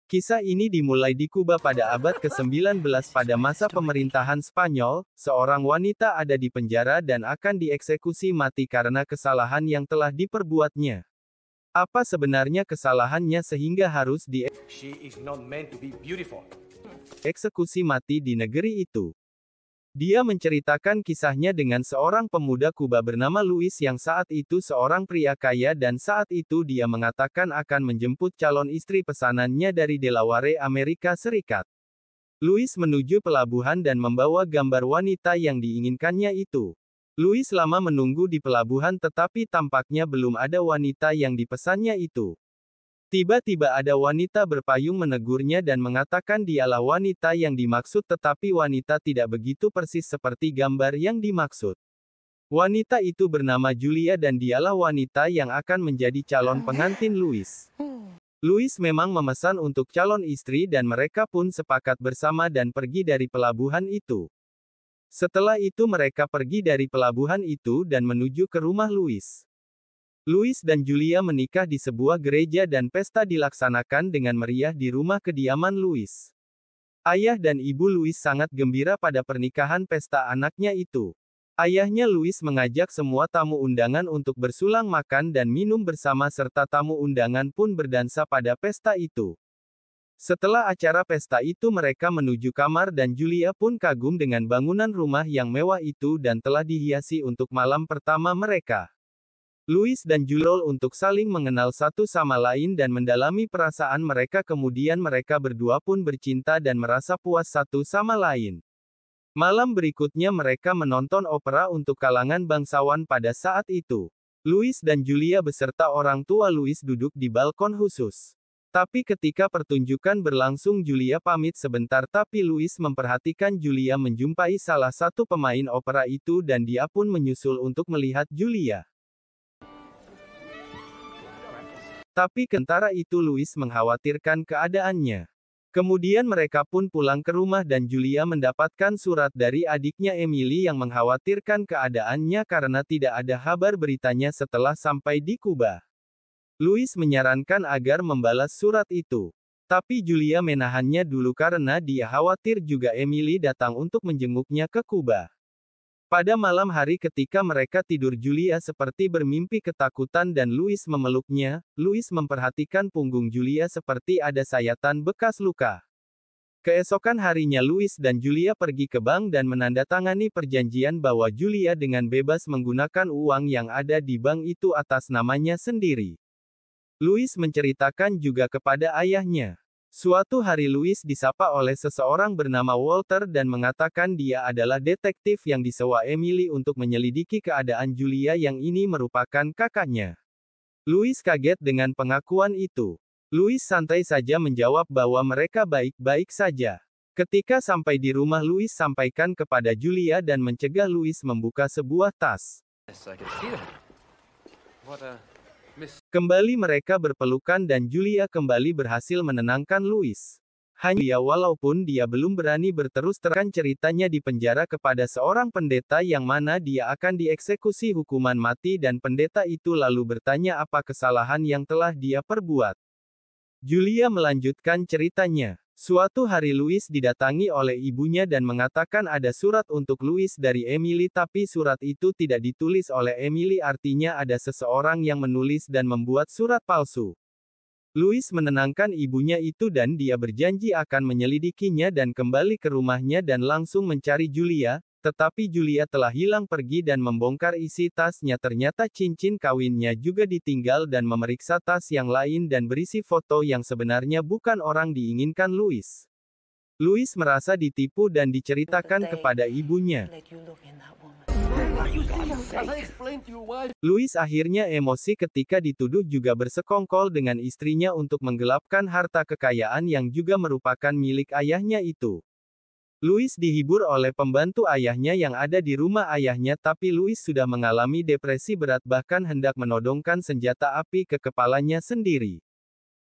Kisah ini dimulai di Kuba pada abad ke-19 pada masa pemerintahan Spanyol. Seorang wanita ada di penjara dan akan dieksekusi mati karena kesalahan yang telah diperbuatnya. Apa sebenarnya kesalahannya sehingga harus dieksekusi mati di negeri itu? Dia menceritakan kisahnya dengan seorang pemuda Kuba bernama Luis yang saat itu seorang pria kaya dan saat itu dia mengatakan akan menjemput calon istri pesanannya dari Delaware, Amerika Serikat. Luis menuju pelabuhan dan membawa gambar wanita yang diinginkannya itu. Luis lama menunggu di pelabuhan tetapi tampaknya belum ada wanita yang dipesannya itu. Tiba-tiba ada wanita berpayung menegurnya dan mengatakan dialah wanita yang dimaksud tetapi wanita tidak begitu persis seperti gambar yang dimaksud. Wanita itu bernama Julia dan dialah wanita yang akan menjadi calon pengantin Luis. Luis memang memesan untuk calon istri dan mereka pun sepakat bersama dan pergi dari pelabuhan itu. Setelah itu mereka pergi dari pelabuhan itu dan menuju ke rumah Luis. Luis dan Julia menikah di sebuah gereja dan pesta dilaksanakan dengan meriah di rumah kediaman Luis. Ayah dan ibu Luis sangat gembira pada pernikahan pesta anaknya itu. Ayahnya Luis mengajak semua tamu undangan untuk bersulang makan dan minum bersama serta tamu undangan pun berdansa pada pesta itu. Setelah acara pesta itu mereka menuju kamar dan Julia pun kagum dengan bangunan rumah yang mewah itu dan telah dihiasi untuk malam pertama mereka. Luis dan Julia untuk saling mengenal satu sama lain dan mendalami perasaan mereka kemudian mereka berdua pun bercinta dan merasa puas satu sama lain. Malam berikutnya mereka menonton opera untuk kalangan bangsawan pada saat itu. Luis dan Julia beserta orang tua Luis duduk di balkon khusus. Tapi ketika pertunjukan berlangsung Julia pamit sebentar tapi Luis memperhatikan Julia menjumpai salah satu pemain opera itu dan dia pun menyusul untuk melihat Julia. Tapi kentara itu Luis mengkhawatirkan keadaannya. Kemudian mereka pun pulang ke rumah dan Julia mendapatkan surat dari adiknya Emily yang mengkhawatirkan keadaannya karena tidak ada kabar beritanya setelah sampai di Kuba. Luis menyarankan agar membalas surat itu. Tapi Julia menahannya dulu karena dia khawatir juga Emily datang untuk menjenguknya ke Kuba. Pada malam hari ketika mereka tidur Julia seperti bermimpi ketakutan dan Luis memeluknya. Luis memperhatikan punggung Julia seperti ada sayatan bekas luka. Keesokan harinya Luis dan Julia pergi ke bank dan menandatangani perjanjian bahwa Julia dengan bebas menggunakan uang yang ada di bank itu atas namanya sendiri. Luis menceritakan juga kepada ayahnya. Suatu hari Luis disapa oleh seseorang bernama Walter dan mengatakan dia adalah detektif yang disewa Emily untuk menyelidiki keadaan Julia yang ini merupakan kakaknya. Luis kaget dengan pengakuan itu. Luis santai saja menjawab bahwa mereka baik-baik saja. Ketika sampai di rumah Luis sampaikan kepada Julia dan mencegah Luis membuka sebuah tas. Kembali mereka berpelukan dan Julia kembali berhasil menenangkan Luis. Hanya dia walaupun dia belum berani berterus terang ceritanya di penjara kepada seorang pendeta yang mana dia akan dieksekusi hukuman mati dan pendeta itu lalu bertanya apa kesalahan yang telah dia perbuat. Julia melanjutkan ceritanya. Suatu hari Luis didatangi oleh ibunya dan mengatakan ada surat untuk Luis dari Emily tapi surat itu tidak ditulis oleh Emily artinya ada seseorang yang menulis dan membuat surat palsu. Luis menenangkan ibunya itu dan dia berjanji akan menyelidikinya dan kembali ke rumahnya dan langsung mencari Julia, tetapi Julia telah hilang pergi dan membongkar isi tasnya ternyata cincin kawinnya juga ditinggal dan memeriksa tas yang lain dan berisi foto yang sebenarnya bukan orang diinginkan Luis. Luis merasa ditipu dan diceritakan kepada ibunya. Luis akhirnya emosi ketika dituduh juga bersekongkol dengan istrinya untuk menggelapkan harta kekayaan yang juga merupakan milik ayahnya itu. Luis dihibur oleh pembantu ayahnya yang ada di rumah ayahnya tapi Luis sudah mengalami depresi berat bahkan hendak menodongkan senjata api ke kepalanya sendiri.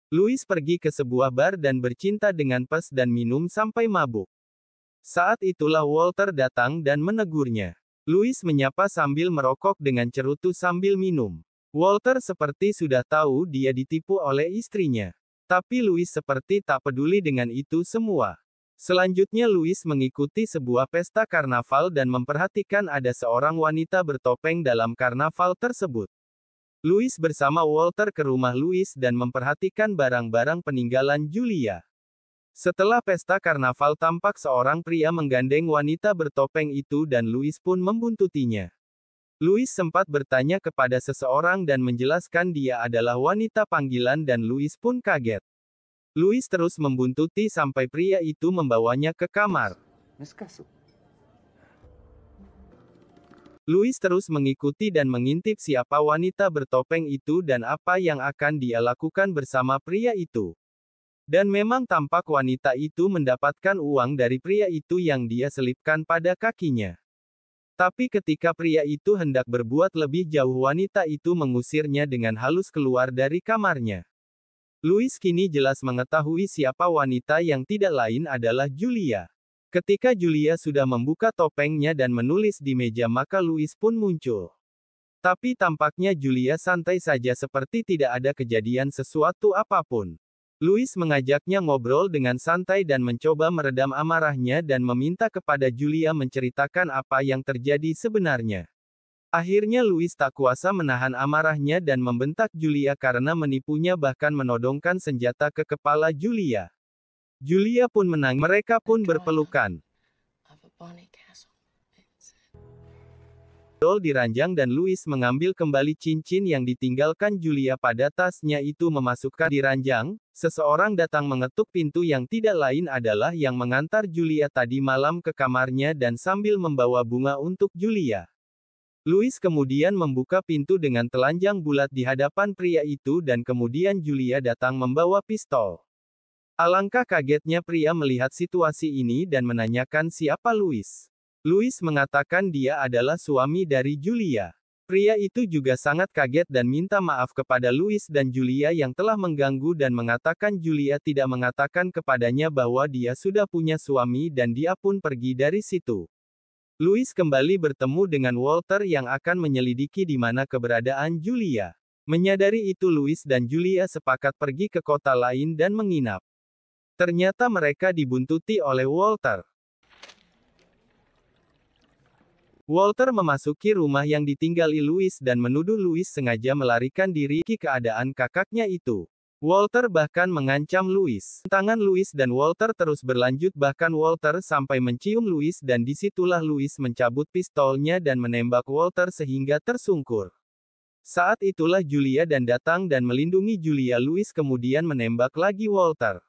Luis pergi ke sebuah bar dan bercinta dengan Pes dan minum sampai mabuk. Saat itulah Walter datang dan menegurnya. Luis menyapa sambil merokok dengan cerutu sambil minum. Walter seperti sudah tahu dia ditipu oleh istrinya. Tapi Louis seperti tak peduli dengan itu semua. Selanjutnya Louis mengikuti sebuah pesta karnaval dan memperhatikan ada seorang wanita bertopeng dalam karnaval tersebut. Louis bersama Walter ke rumah Louis dan memperhatikan barang-barang peninggalan Julia. Setelah pesta karnaval tampak seorang pria menggandeng wanita bertopeng itu dan Louis pun membuntutinya. Louis sempat bertanya kepada seseorang dan menjelaskan dia adalah wanita panggilan dan Louis pun kaget. Louis terus membuntuti sampai pria itu membawanya ke kamar. Louis terus mengikuti dan mengintip siapa wanita bertopeng itu dan apa yang akan dia lakukan bersama pria itu. Dan memang tampak wanita itu mendapatkan uang dari pria itu yang dia selipkan pada kakinya. Tapi ketika pria itu hendak berbuat lebih jauh wanita itu mengusirnya dengan halus keluar dari kamarnya. Louis kini jelas mengetahui siapa wanita yang tidak lain adalah Julia. Ketika Julia sudah membuka topengnya dan menulis di meja maka Louis pun muncul. Tapi tampaknya Julia santai saja seperti tidak ada kejadian sesuatu apapun. Louis mengajaknya ngobrol dengan santai dan mencoba meredam amarahnya dan meminta kepada Julia menceritakan apa yang terjadi sebenarnya. Akhirnya Louis tak kuasa menahan amarahnya dan membentak Julia karena menipunya bahkan menodongkan senjata ke kepala Julia. Julia pun menang, mereka pun berpelukan. Di ranjang dan Louis mengambil kembali cincin yang ditinggalkan Julia pada tasnya itu memasukkan di ranjang. Seseorang datang mengetuk pintu yang tidak lain adalah yang mengantar Julia tadi malam ke kamarnya dan sambil membawa bunga untuk Julia. Louis kemudian membuka pintu dengan telanjang bulat di hadapan pria itu dan kemudian Julia datang membawa pistol. Alangkah kagetnya pria melihat situasi ini dan menanyakan siapa Louis. Louis mengatakan dia adalah suami dari Julia. Pria itu juga sangat kaget dan minta maaf kepada Louis dan Julia yang telah mengganggu dan mengatakan Julia tidak mengatakan kepadanya bahwa dia sudah punya suami dan dia pun pergi dari situ. Louis kembali bertemu dengan Walter yang akan menyelidiki di mana keberadaan Julia. Menyadari itu Louis dan Julia sepakat pergi ke kota lain dan menginap. Ternyata mereka dibuntuti oleh Walter. Walter memasuki rumah yang ditinggali Louis dan menuduh Louis sengaja melarikan diri ke keadaan kakaknya itu. Walter bahkan mengancam Louis. Tangan Louis dan Walter terus berlanjut bahkan Walter sampai mencium Louis dan disitulah Louis mencabut pistolnya dan menembak Walter sehingga tersungkur. Saat itulah Julia dan datang dan melindungi Julia. Louis kemudian menembak lagi Walter.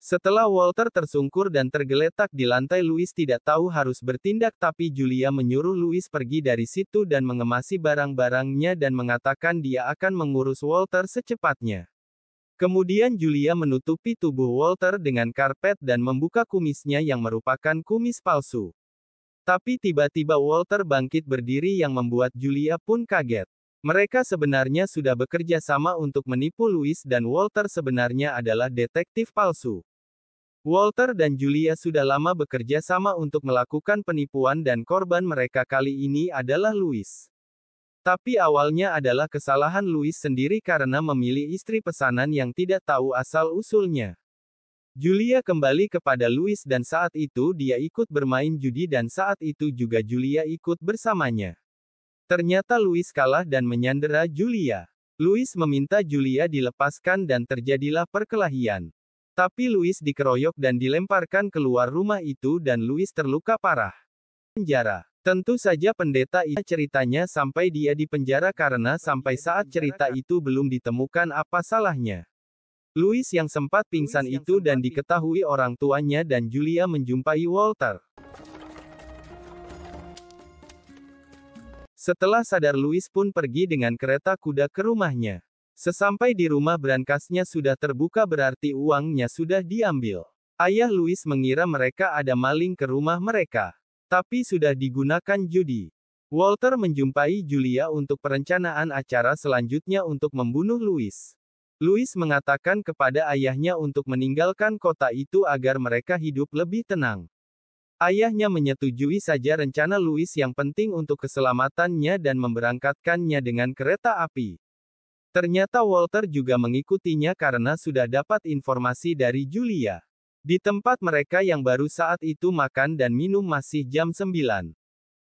Setelah Walter tersungkur dan tergeletak di lantai Louis tidak tahu harus bertindak tapi Julia menyuruh Louis pergi dari situ dan mengemasi barang-barangnya dan mengatakan dia akan mengurus Walter secepatnya. Kemudian Julia menutupi tubuh Walter dengan karpet dan membuka kumisnya yang merupakan kumis palsu. Tapi tiba-tiba Walter bangkit berdiri yang membuat Julia pun kaget. Mereka sebenarnya sudah bekerja sama untuk menipu Louis dan Walter sebenarnya adalah detektif palsu. Walter dan Julia sudah lama bekerja sama untuk melakukan penipuan dan korban mereka kali ini adalah Louis. Tapi awalnya adalah kesalahan Louis sendiri karena memilih istri pesanan yang tidak tahu asal-usulnya. Julia kembali kepada Louis dan saat itu dia ikut bermain judi dan saat itu juga Julia ikut bersamanya. Ternyata Louis kalah dan menyandera Julia. Louis meminta Julia dilepaskan dan terjadilah perkelahian. Tapi Louis dikeroyok dan dilemparkan keluar rumah itu dan Louis terluka parah. Penjara. Tentu saja pendeta itu ceritanya sampai dia di penjara karena sampai saat cerita itu belum ditemukan apa salahnya. Louis yang sempat pingsan itu dan diketahui orang tuanya dan Julia menjumpai Walter. Setelah sadar Louis pun pergi dengan kereta kuda ke rumahnya. Sesampai di rumah berangkasnya sudah terbuka berarti uangnya sudah diambil. Ayah Louis mengira mereka ada maling ke rumah mereka. Tapi sudah digunakan judi. Walter menjumpai Julia untuk perencanaan acara selanjutnya untuk membunuh Louis. Louis mengatakan kepada ayahnya untuk meninggalkan kota itu agar mereka hidup lebih tenang. Ayahnya menyetujui saja rencana Louis yang penting untuk keselamatannya dan memberangkatkannya dengan kereta api. Ternyata Walter juga mengikutinya karena sudah dapat informasi dari Julia. Di tempat mereka yang baru saat itu makan dan minum masih jam 9.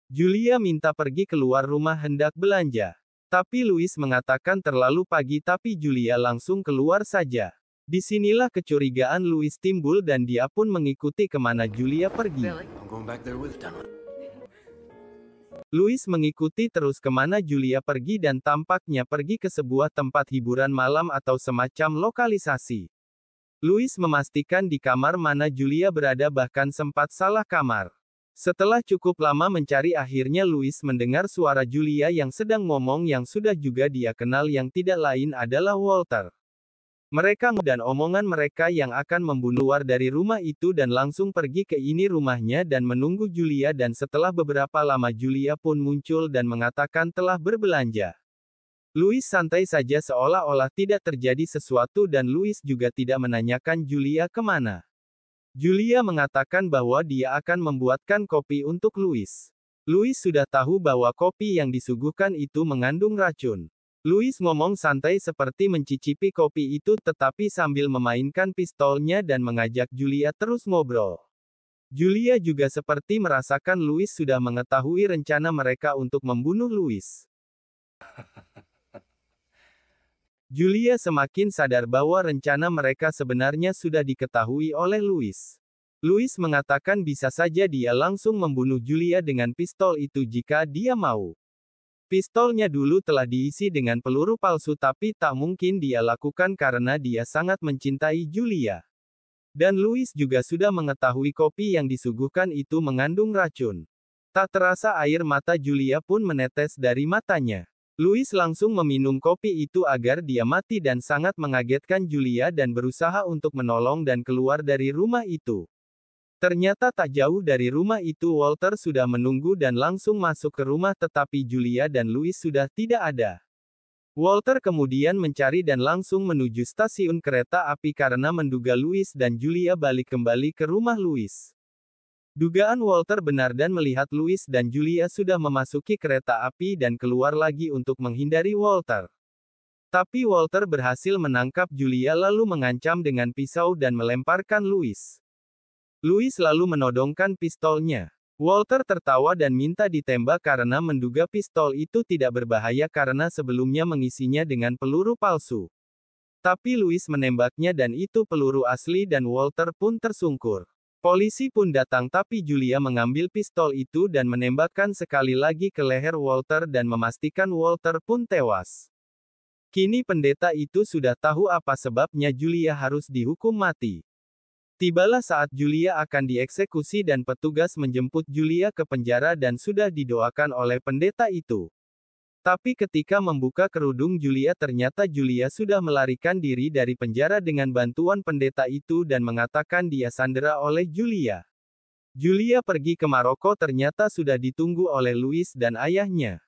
Julia minta pergi keluar rumah hendak belanja. Tapi Louis mengatakan terlalu pagi tapi Julia langsung keluar saja. Disinilah kecurigaan Louis timbul dan dia pun mengikuti kemana Julia pergi. Louis mengikuti terus kemana Julia pergi dan tampaknya pergi ke sebuah tempat hiburan malam atau semacam lokalisasi. Louis memastikan di kamar mana Julia berada bahkan sempat salah kamar. Setelah cukup lama mencari akhirnya Louis mendengar suara Julia yang sedang ngomong yang sudah juga dia kenal yang tidak lain adalah Walter. Mereka dan omongan mereka yang akan membunuh War dari rumah itu dan langsung pergi ke ini rumahnya dan menunggu Julia dan setelah beberapa lama Julia pun muncul dan mengatakan telah berbelanja. Louis santai saja seolah-olah tidak terjadi sesuatu dan Louis juga tidak menanyakan Julia kemana. Julia mengatakan bahwa dia akan membuatkan kopi untuk Louis. Louis sudah tahu bahwa kopi yang disuguhkan itu mengandung racun. Louis ngomong santai seperti mencicipi kopi itu tetapi sambil memainkan pistolnya dan mengajak Julia terus ngobrol. Julia juga seperti merasakan Louis sudah mengetahui rencana mereka untuk membunuh Louis. Julia semakin sadar bahwa rencana mereka sebenarnya sudah diketahui oleh Louis. Louis mengatakan bisa saja dia langsung membunuh Julia dengan pistol itu jika dia mau. Pistolnya dulu telah diisi dengan peluru palsu tapi tak mungkin dia lakukan karena dia sangat mencintai Julia. Dan Louis juga sudah mengetahui kopi yang disuguhkan itu mengandung racun. Tak terasa air mata Julia pun menetes dari matanya. Louis langsung meminum kopi itu agar dia mati dan sangat mengagetkan Julia dan berusaha untuk menolong dan keluar dari rumah itu. Ternyata tak jauh dari rumah itu Walter sudah menunggu dan langsung masuk ke rumah tetapi Julia dan Louis sudah tidak ada. Walter kemudian mencari dan langsung menuju stasiun kereta api karena menduga Louis dan Julia balik kembali ke rumah Louis. Dugaan Walter benar dan melihat Louis dan Julia sudah memasuki kereta api dan keluar lagi untuk menghindari Walter. Tapi Walter berhasil menangkap Julia lalu mengancam dengan pisau dan melemparkan Louis. Louis lalu menodongkan pistolnya. Walter tertawa dan minta ditembak karena menduga pistol itu tidak berbahaya karena sebelumnya mengisinya dengan peluru palsu. Tapi Louis menembaknya dan itu peluru asli dan Walter pun tersungkur. Polisi pun datang tapi Julia mengambil pistol itu dan menembakkan sekali lagi ke leher Walter dan memastikan Walter pun tewas. Kini pendeta itu sudah tahu apa sebabnya Julia harus dihukum mati. Tibalah saat Julia akan dieksekusi dan petugas menjemput Julia ke penjara dan sudah didoakan oleh pendeta itu. Tapi ketika membuka kerudung Julia ternyata Julia sudah melarikan diri dari penjara dengan bantuan pendeta itu dan mengatakan dia sandera oleh Julia. Julia pergi ke Maroko ternyata sudah ditunggu oleh Louis dan ayahnya.